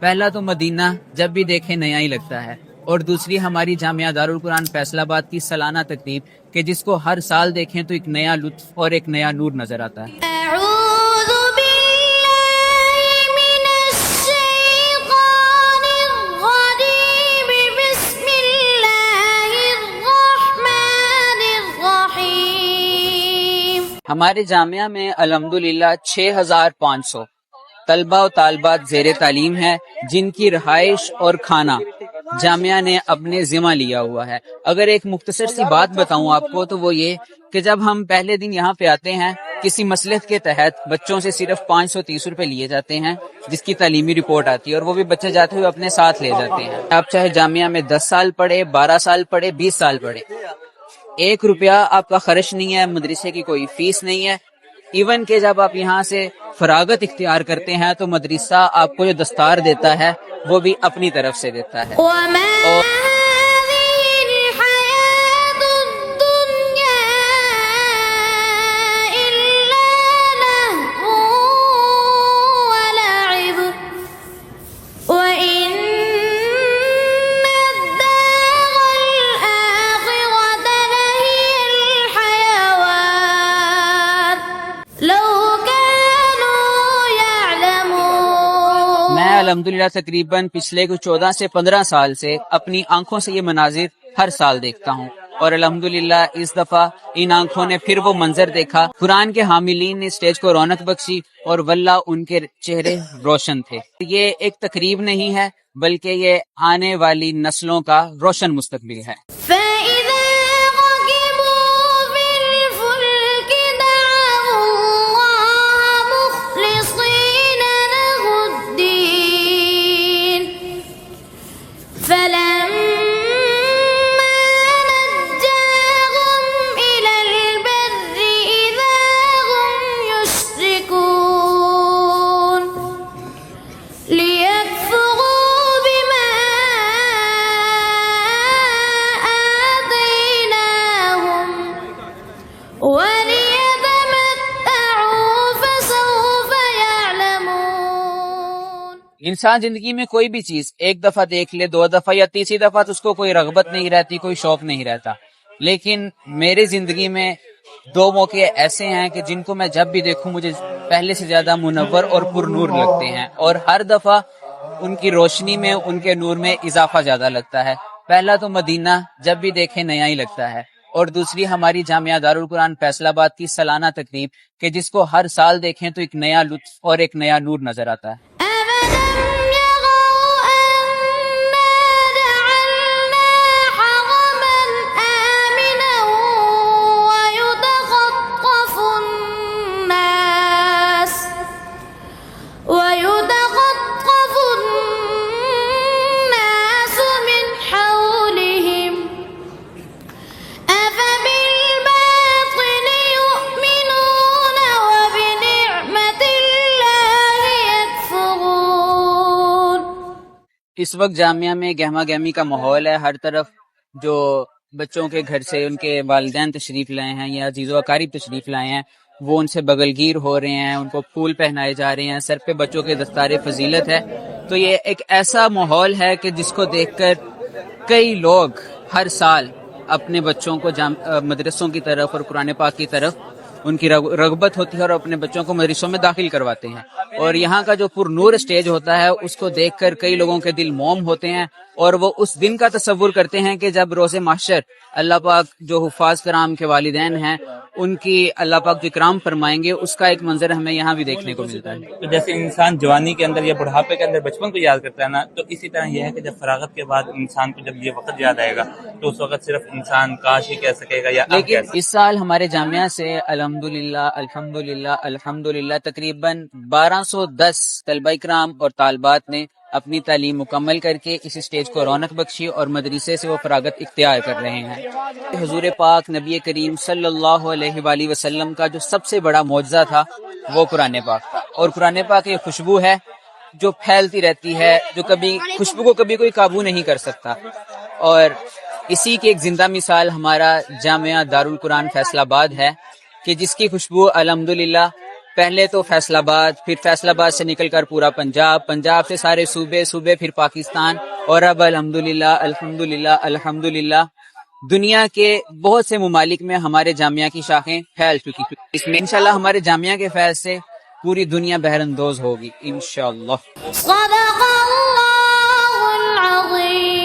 پہلا تو مدینہ جب بھی دیکھے نیا ہی لگتا ہے، اور دوسری ہماری جامعہ دارالقرآن فیصل آباد کی سالانہ تقریب کہ جس کو ہر سال دیکھیں تو ایک نیا لطف اور ایک نیا نور نظر آتا ہے۔ اعوذ باللہ من الشیطان الرجیم، بسم اللہ الرحمن الرحیم۔ ہمارے جامعہ میں الحمدللہ 6500 طلبہ و طالبات زیر تعلیم ہے، جن کی رہائش اور کھانا جامعہ نے اپنے ذمہ لیا ہوا ہے۔ اگر ایک مختصر سی بات بتاؤں آپ کو تو وہ یہ کہ جب ہم پہلے دن یہاں پہ آتے ہیں، کسی مصلحت کے تحت بچوں سے صرف 530 روپے لیے جاتے ہیں، جس کی تعلیمی رپورٹ آتی ہے، اور وہ بھی بچے جاتے ہوئے اپنے ساتھ لے جاتے ہیں۔ آپ چاہے جامعہ میں 10 سال پڑھے، 12 سال پڑھے، 20 سال پڑھے، 1 روپیہ آپ کا خرچ نہیں ہے، مدرسے کی کوئی فیس نہیں ہے۔ ایون کہ جب آپ یہاں سے فراغت اختیار کرتے ہیں تو مدرسہ آپ کو جو دستار دیتا ہے وہ بھی اپنی طرف سے دیتا ہے۔ وما اور هذه الحياة الدنيا إلا لهو ولعب وإن الدار الآخرة لهي الحيوان لو كانوا يعلمون۔ میں الحمدللہ تقریباً پچھلے کچھ 14 سے 15 سال سے اپنی آنکھوں سے یہ مناظر ہر سال دیکھتا ہوں، اور الحمدللہ اس دفعہ ان آنکھوں نے پھر وہ منظر دیکھا۔ قرآن کے حاملین نے اسٹیج کو رونق بخشی اور واللہ ان کے چہرے روشن تھے۔ یہ ایک تقریب نہیں ہے بلکہ یہ آنے والی نسلوں کا روشن مستقبل ہے۔ فإذا ركبوا في الفلك دعوا الله مخلصين له الدين فلما نجاهم إلى البر إذا هم يشركون ليكفروا بما آتيناهم وليتمتعوا فسوف يعلمون۔ انسان زندگی میں کوئی بھی چیز ایک دفعہ دیکھ لے، 2 دفعہ یا تیسری دفعہ تو اس کو کوئی رغبت نہیں رہتی، کوئی شوق نہیں رہتا، لیکن میرے زندگی میں 2 موقع ایسے ہیں کہ جن کو میں جب بھی دیکھوں مجھے پہلے سے زیادہ منور اور پر نور لگتے ہیں، اور ہر دفعہ ان کی روشنی میں، ان کے نور میں اضافہ زیادہ لگتا ہے۔ پہلا تو مدینہ جب بھی دیکھے نیا ہی لگتا ہے، اور دوسری ہماری جامعہ دارالقرآن فیصل آباد کی سالانہ تقریب کہ جس کو ہر سال دیکھیں تو ایک نیا لطف اور ایک نیا نور نظر آتا ہے۔ أَفَلَمْ يَرَوْا أَنَّا جَعَلْنَا حَرَمًا آمِنًا وَيُتَخَطَّفُ النَّاسُ مِنْ حَوْلِهِمْ أَفَبِالْبَاطِلِ يُؤْمِنُونَ وَبِنِعْمَةِ اللَّهِ يَكْفُرُونَ۔ اس وقت جامعہ میں گہما گہمی کا ماحول ہے، ہر طرف جو بچوں کے گھر سے ان کے والدین تشریف لائے ہیں یا عزیز و اقارب تشریف لائے ہیں وہ ان سے بغلگیر ہو رہے ہیں، ان کو پھول پہنائے جا رہے ہیں، سر پہ بچوں کے دستار فضیلت ہے۔ تو یہ ایک ایسا ماحول ہے کہ جس کو دیکھ کر کئی لوگ ہر سال اپنے بچوں کو مدرسوں کی طرف اور قرآن پاک کی طرف ان کی رغبت ہوتی ہے اور اپنے بچوں کو مدرسوں میں داخل کرواتے ہیں، اور یہاں کا جو پر نور اسٹیج ہوتا ہے اس کو دیکھ کر کئی لوگوں کے دل موم ہوتے ہیں، اور وہ اس دن کا تصور کرتے ہیں کہ جب روز محشر اللہ پاک جو حفاظ کرام کے والدین ہیں ان کی اللہ پاک جو اکرام فرمائیں گے، اس کا ایک منظر ہمیں یہاں بھی دیکھنے کو ملتا ہے۔ تو جیسے انسان جوانی کے اندر یا بڑھاپے کے اندر بچپن کو یاد کرتا ہے نا، تو اسی طرح یہ ہے کہ جب فراغت کے بعد انسان کو جب یہ وقت یاد آئے گا تو اس وقت صرف انسان کاش ہی کہہ سکے گا یا اب لیکن کہہ سکے گا۔ اس سال ہمارے جامعہ سے الحمدللہ تقریباً 1210 طلبہ اکرام اور طالبات نے اپنی تعلیم مکمل کر کے اس اسٹیج کو رونق بخشی اور مدرسے سے وہ فراغت اختیار کر رہے ہیں۔ حضور پاک نبی کریم صلی اللہ علیہ وآلہ وسلم کا جو سب سے بڑا معجزہ تھا وہ قرآن پاک تھا، اور قرآن پاک یہ خوشبو ہے جو پھیلتی رہتی ہے، جو کبھی خوشبو کو کبھی کوئی قابو نہیں کر سکتا، اور اسی کی ایک زندہ مثال ہمارا جامعہ دارالقرآن فیصل آباد ہے کہ جس کی خوشبو الحمدللہ پہلے تو فیصل آباد، پھر فیصل آباد سے نکل کر پورا پنجاب، پنجاب سے سارے صوبے، صوبے پھر پاکستان، اور اب الحمدللہ دنیا کے بہت سے ممالک میں ہمارے جامعہ کی شاخیں پھیل چکی ہیں. اس میں انشاءاللہ ہمارے جامعہ کے فیض سے پوری دنیا بہر اندوز ہوگی انشاءاللہ. صدق اللہ العظیم.